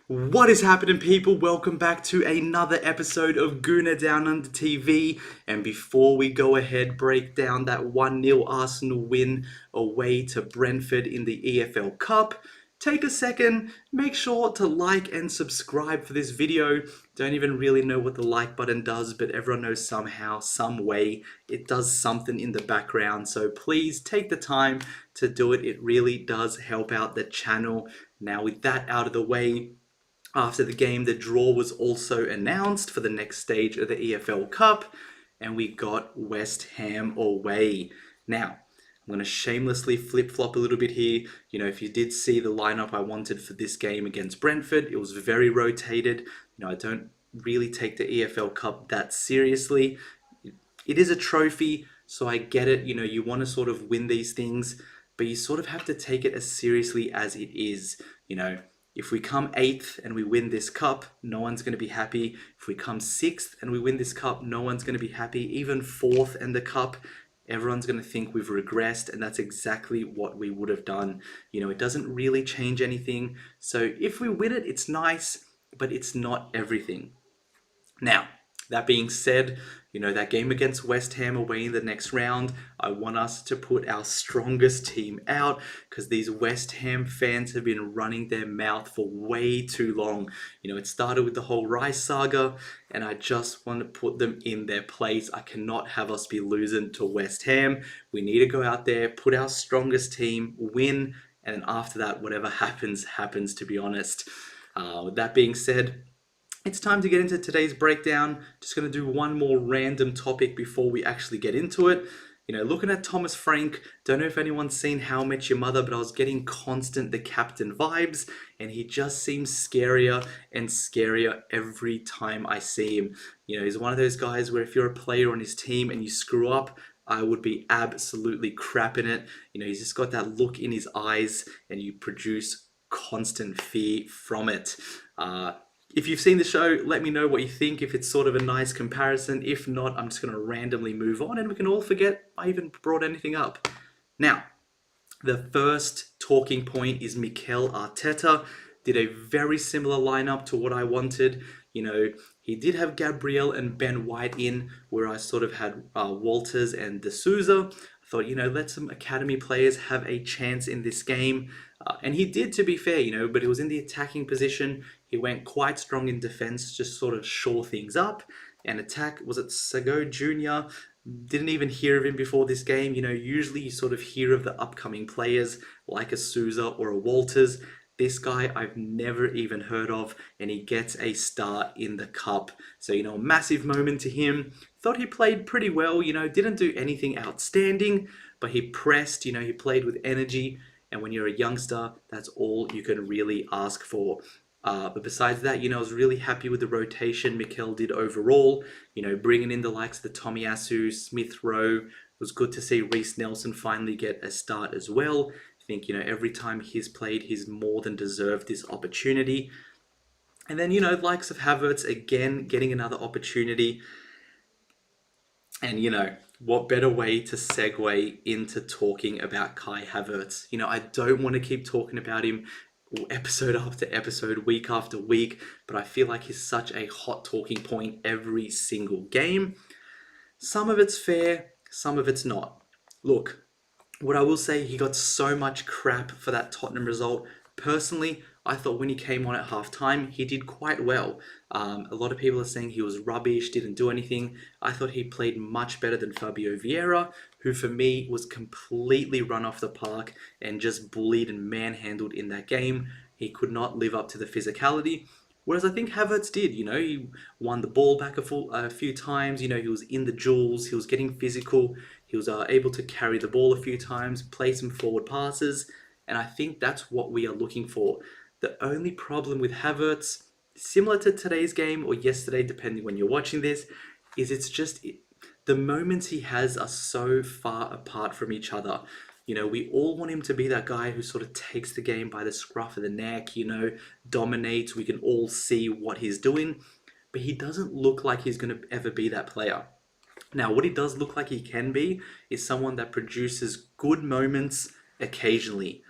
What is happening, people? Welcome back to another episode of Gooner Down Under TV. And before we go ahead, break down that 1-0 Arsenal win away to Brentford in the EFL Cup, take a second, make sure to like and subscribe for this video. Don't even really know what the like button does, but everyone knows somehow, some way, it does something in the background. So please take the time to do it. It really does help out the channel. Now, with that out of the way, after the game, the draw was also announced for the next stage of the EFL Cup, and we got West Ham away. Now, I'm going to shamelessly flip-flop a little bit here. You know, if you did see the lineup I wanted for this game against Brentford, it was very rotated. You know, I don't really take the EFL Cup that seriously. It is a trophy, so I get it. You know, you want to sort of win these things, but you sort of have to take it as seriously as it is. You know, if we come 8th and we win this cup, no one's going to be happy. If we come 6th and we win this cup, no one's going to be happy. Even 4th and the cup, everyone's going to think we've regressed, and that's exactly what we would have done. You know, it doesn't really change anything. So if we win it, it's nice, but it's not everything. Now, that being said, you know, that game against West Ham away in the next round, I want us to put our strongest team out because these West Ham fans have been running their mouth for way too long. You know, it started with the whole Reiss saga, and I just want to put them in their place. I cannot have us be losing to West Ham. We need to go out there, put our strongest team, win, and then after that, whatever happens, happens, to be honest. With that being said, it's time to get into today's breakdown. Just going to do one more random topic before we actually get into it. You know, looking at Thomas Frank, don't know if anyone's seen How I Met Your Mother, but I was getting constant the captain vibes, and he just seems scarier and scarier every time I see him. You know, he's one of those guys where if you're a player on his team and you screw up, I would be absolutely crapping it. You know, he's just got that look in his eyes, and you produce constant fear from it. If you've seen the show, let me know what you think, if it's sort of a nice comparison. If not, I'm just going to randomly move on and we can all forget I even brought anything up. Now, the first talking point is Mikel Arteta. Did a very similar lineup to what I wanted. You know, he did have Gabriel and Ben White in, where I sort of had Walters and D'Souza. I thought, you know, let some academy players have a chance in this game. And he did, to be fair, you know, but he was in the attacking position. He went quite strong in defense, just sort of shore things up. And attack, was it Sago Jr.? Didn't even hear of him before this game. You know, usually you sort of hear of the upcoming players like a Souza or a Walters. This guy I've never even heard of, and he gets a start in the cup. So, you know, a massive moment to him. Thought he played pretty well, you know, didn't do anything outstanding, but he pressed, you know, he played with energy. And when you're a youngster, that's all you can really ask for. But besides that, you know, I was really happy with the rotation Mikel did overall. You know, bringing in the likes of the Tomiyasu, Smith Rowe. It was good to see Reiss Nelson finally get a start as well. I think, you know, every time he's played, he's more than deserved this opportunity. And then, you know, likes of Havertz, again, getting another opportunity. And, you know, what better way to segue into talking about Kai Havertz? You know, I don't want to keep talking about him episode after episode, week after week, but I feel like he's such a hot talking point every single game. Some of it's fair, some of it's not. Look, what I will say, he got so much crap for that Tottenham result. Personally, I thought when he came on at half-time, he did quite well. A lot of people are saying he was rubbish, didn't do anything. I thought he played much better than Fabio Vieira, who for me was completely run off the park and just bullied and manhandled in that game. He could not live up to the physicality. Whereas I think Havertz did, you know, he won the ball back a few times, you know, he was in the duels, he was getting physical, he was able to carry the ball a few times, play some forward passes, and I think that's what we are looking for. The only problem with Havertz, similar to today's game or yesterday, depending when you're watching this, is it's just the moments he has are so far apart from each other. You know, we all want him to be that guy who sort of takes the game by the scruff of the neck, you know, dominates. We can all see what he's doing, but he doesn't look like he's going to ever be that player. Now, what he does look like he can be is someone that produces good moments occasionally.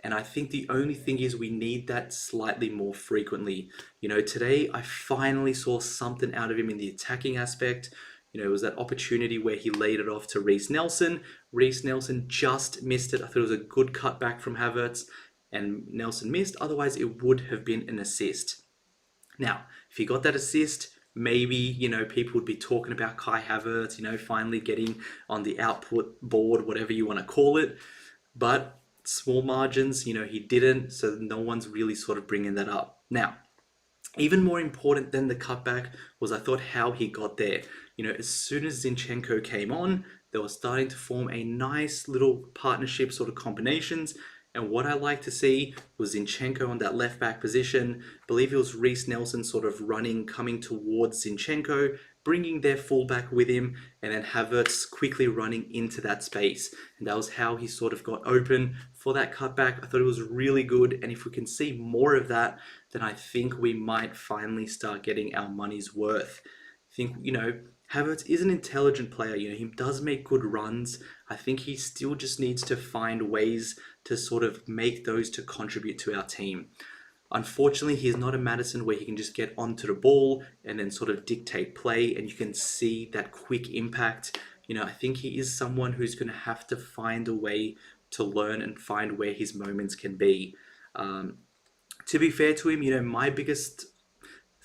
And I think the only thing is we need that slightly more frequently. Today I finally saw something out of him in the attacking aspect. It was that opportunity where he laid it off to Reiss Nelson. Reiss Nelson just missed it. I thought it was a good cutback from Havertz, and Nelson missed. Otherwise, it would have been an assist. Now, if he got that assist, maybe, people would be talking about Kai Havertz, finally getting on the output board, whatever you want to call it. But small margins, he didn't, so no one's really sort of bringing that up. Now, even more important than the cutback was, I thought, how he got there. As soon as Zinchenko came on, they were starting to form a nice little partnership sort of combinations. And what I like to see was Zinchenko on that left back position. I believe it was Reiss Nelson sort of coming towards Zinchenko, bringing their fullback with him, and then Havertz quickly running into that space. And that was how he sort of got open for that cutback. I thought it was really good. And if we can see more of that, then I think we might finally start getting our money's worth. I think, Havertz is an intelligent player. He does make good runs. I think he still just needs to find ways to sort of make those to contribute to our team. Unfortunately, he's not a Maddison where he can just get onto the ball and then sort of dictate play, and you can see that quick impact. I think he is someone who's going to have to find a way to learn and find where his moments can be. To be fair to him, my biggest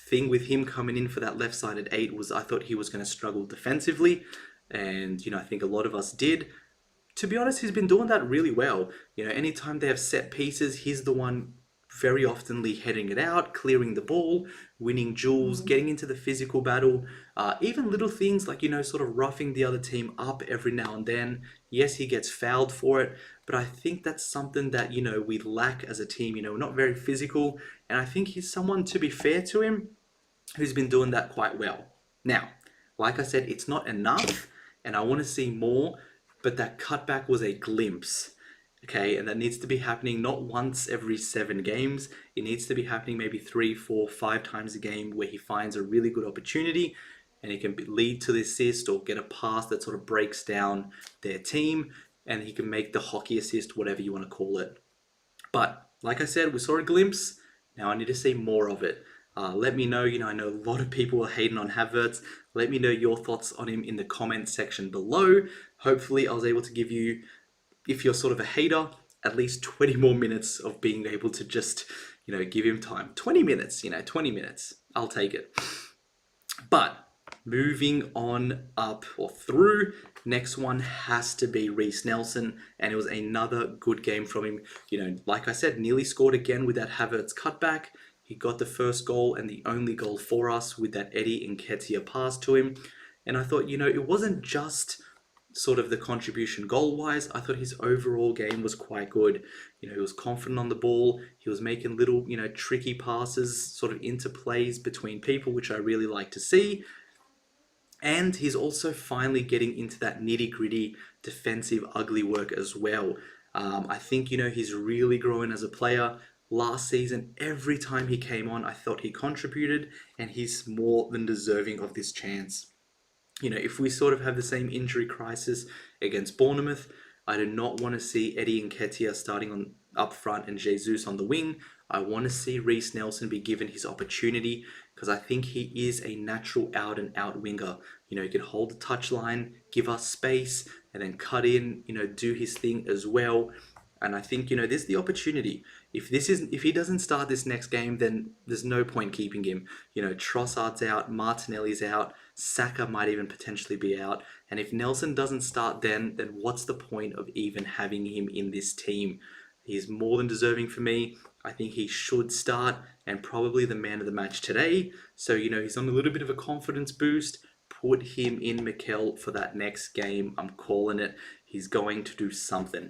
thing with him coming in for that left-sided 8 was I thought he was going to struggle defensively, and I think a lot of us did. To be honest, he's been doing that really well. Anytime they have set pieces, he's the one very oftenly heading it out, clearing the ball, winning duels, getting into the physical battle, even little things like, sort of roughing the other team up every now and then. Yes, he gets fouled for it, but I think that's something that, we lack as a team. We're not very physical, and I think he's someone, to be fair to him, who's been doing that quite well. Now, like I said, it's not enough, and I want to see more, but that cutback was a glimpse. Okay, and that needs to be happening not once every 7 games. It needs to be happening maybe 3, 4, 5 times a game where he finds a really good opportunity and he can lead to the assist or get a pass that sort of breaks down their team, and he can make the hockey assist, whatever you want to call it. But like I said, we saw a glimpse. Now I need to see more of it. Let me know, I know a lot of people are hating on Havertz. Let me know your thoughts on him in the comment section below. Hopefully I was able to give you, if you're sort of a hater, at least 20 more minutes of being able to just, give him time. 20 minutes, 20 minutes. I'll take it. But moving on up or through, next one has to be Reiss Nelson, and it was another good game from him. Like I said, nearly scored again with that Havertz cutback. He got the first goal and the only goal for us with that Eddie Nketiah pass to him. And I thought, it wasn't just sort of the contribution goal-wise. I thought his overall game was quite good. He was confident on the ball. He was making little, tricky passes, sort of interplays between people, which I really like to see. And he's also finally getting into that nitty-gritty defensive ugly work as well. I think, he's really growing as a player. Last season, every time he came on, I thought he contributed, and he's more than deserving of this chance. If we sort of have the same injury crisis against Bournemouth, I do not want to see Eddie Nketiah starting on up front and Jesus on the wing. I want to see Reiss Nelson be given his opportunity, because I think he is a natural out-and-out winger. He can hold the touchline, give us space, and then cut in, do his thing as well. And I think, this is the opportunity. If he doesn't start this next game, then there's no point keeping him. Trossard's out, Martinelli's out, Saka might even potentially be out. And if Nelson doesn't start then what's the point of even having him in this team? He's more than deserving for me. I think he should start, and probably the man of the match today. So, he's on a little bit of a confidence boost. Put him in, Mikel, for that next game. I'm calling it. He's going to do something.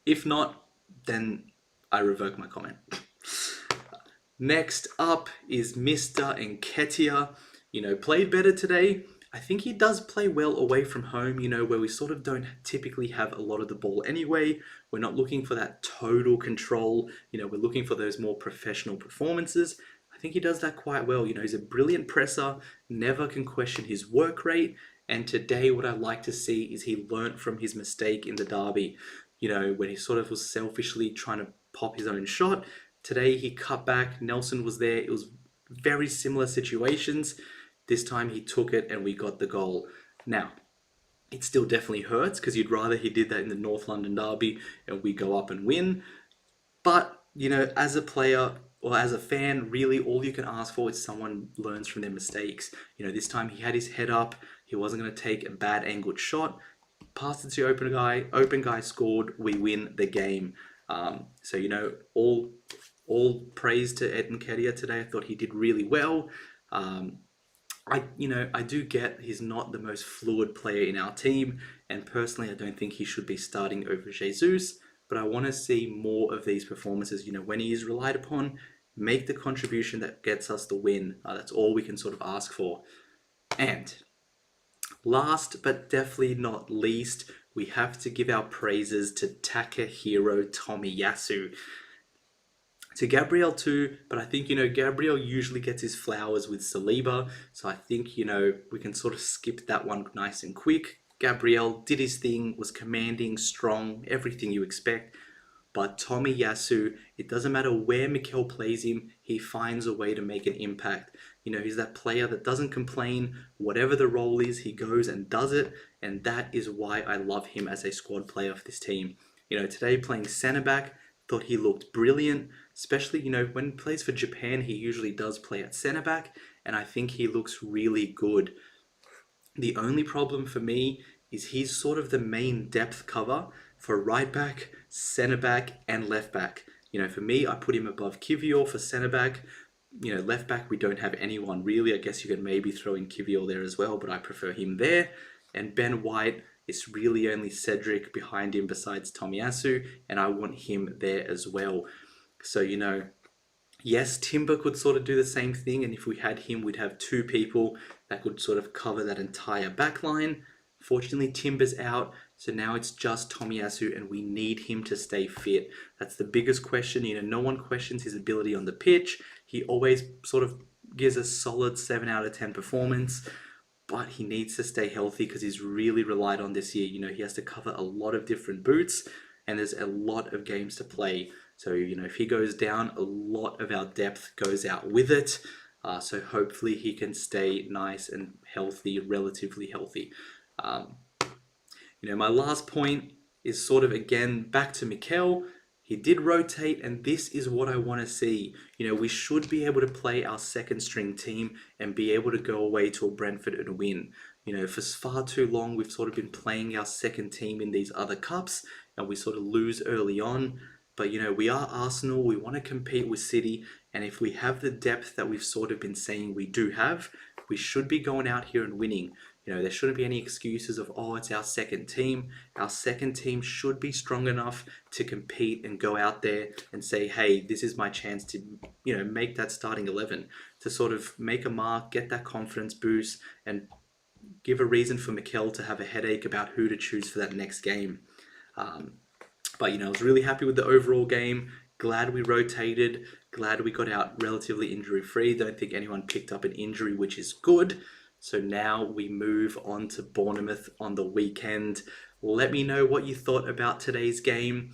If not, then I revoke my comment. Next up is Mr. Nketiah. Played better today. I think he does play well away from home, where we sort of don't typically have a lot of the ball anyway. We're not looking for that total control. We're looking for those more professional performances. I think he does that quite well. He's a brilliant presser, never can question his work rate. And today what I like to see is he learnt from his mistake in the derby. when he sort of was selfishly trying to pop his own shot. Today he cut back, Nelson was there. It was very similar situations. This time he took it and we got the goal. Now, it still definitely hurts because you'd rather he did that in the North London derby and we go up and win. But, as a player or as a fan, really all you can ask for is someone learns from their mistakes. This time he had his head up. He wasn't going to take a bad angled shot. Passed it to open guy scored, we win the game. So, all praise to Nketiah today. I thought he did really well. I do get he's not the most fluid player in our team, and personally I don't think he should be starting over Jesus, but I want to see more of these performances. When he is relied upon, make the contribution that gets us the win. That's all we can sort of ask for. And last but definitely not least, we have to give our praises to Takehiro Tomiyasu. To Gabriel too, but I think, Gabriel usually gets his flowers with Saliba, so I think, we can sort of skip that one nice and quick. Gabriel did his thing, was commanding, strong, everything you expect. But Tomiyasu, it doesn't matter where Mikel plays him, he finds a way to make an impact. He's that player that doesn't complain. Whatever the role is, he goes and does it, and that is why I love him as a squad player for this team. Today playing centre back, thought he looked brilliant, especially, when he plays for Japan, he usually does play at centre back, and I think he looks really good. The only problem for me is he's sort of the main depth cover for right back, centre back, and left back. For me, I put him above Kivior for centre back. Left back, we don't have anyone really. I guess you could maybe throw in Kivior there as well, but I prefer him there. And Ben White, it's really only Cedric behind him besides Tomiyasu, and I want him there as well. So, yes, Timber could sort of do the same thing, and if we had him, we'd have two people that could sort of cover that entire back line. Fortunately, Timber's out, so now it's just Tomiyasu, and we need him to stay fit. That's the biggest question. No one questions his ability on the pitch. He always sort of gives a solid 7 out of 10 performance, but he needs to stay healthy because he's really relied on this year. He has to cover a lot of different boots, and there's a lot of games to play. So, if he goes down, a lot of our depth goes out with it. So hopefully he can stay nice and healthy, relatively healthy. My last point is sort of, again, back to Mikel. He did rotate, and this is what I want to see. We should be able to play our second string team and be able to go away to a Brentford and win. For far too long, we've sort of been playing our second team in these other cups, and we sort of lose early on. But, we are Arsenal, we want to compete with City, and if we have the depth that we've sort of been saying we do have, we should be going out here and winning. There shouldn't be any excuses of, it's our second team. Our second team should be strong enough to compete and go out there and say, hey, this is my chance to, make that starting 11, to sort of make a mark, get that confidence boost, and give a reason for Mikel to have a headache about who to choose for that next game. But, I was really happy with the overall game. Glad we rotated. Glad we got out relatively injury-free. Don't think anyone picked up an injury, which is good. So now we move on to Bournemouth on the weekend. Let me know what you thought about today's game.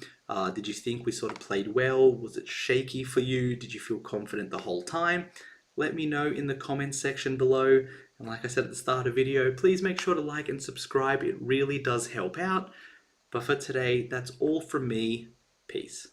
Did you think we sort of played well? Was it shaky for you? Did you feel confident the whole time? Let me know in the comments section below. And like I said at the start of the video, please make sure to like and subscribe. It really does help out. But for today, that's all from me. Peace.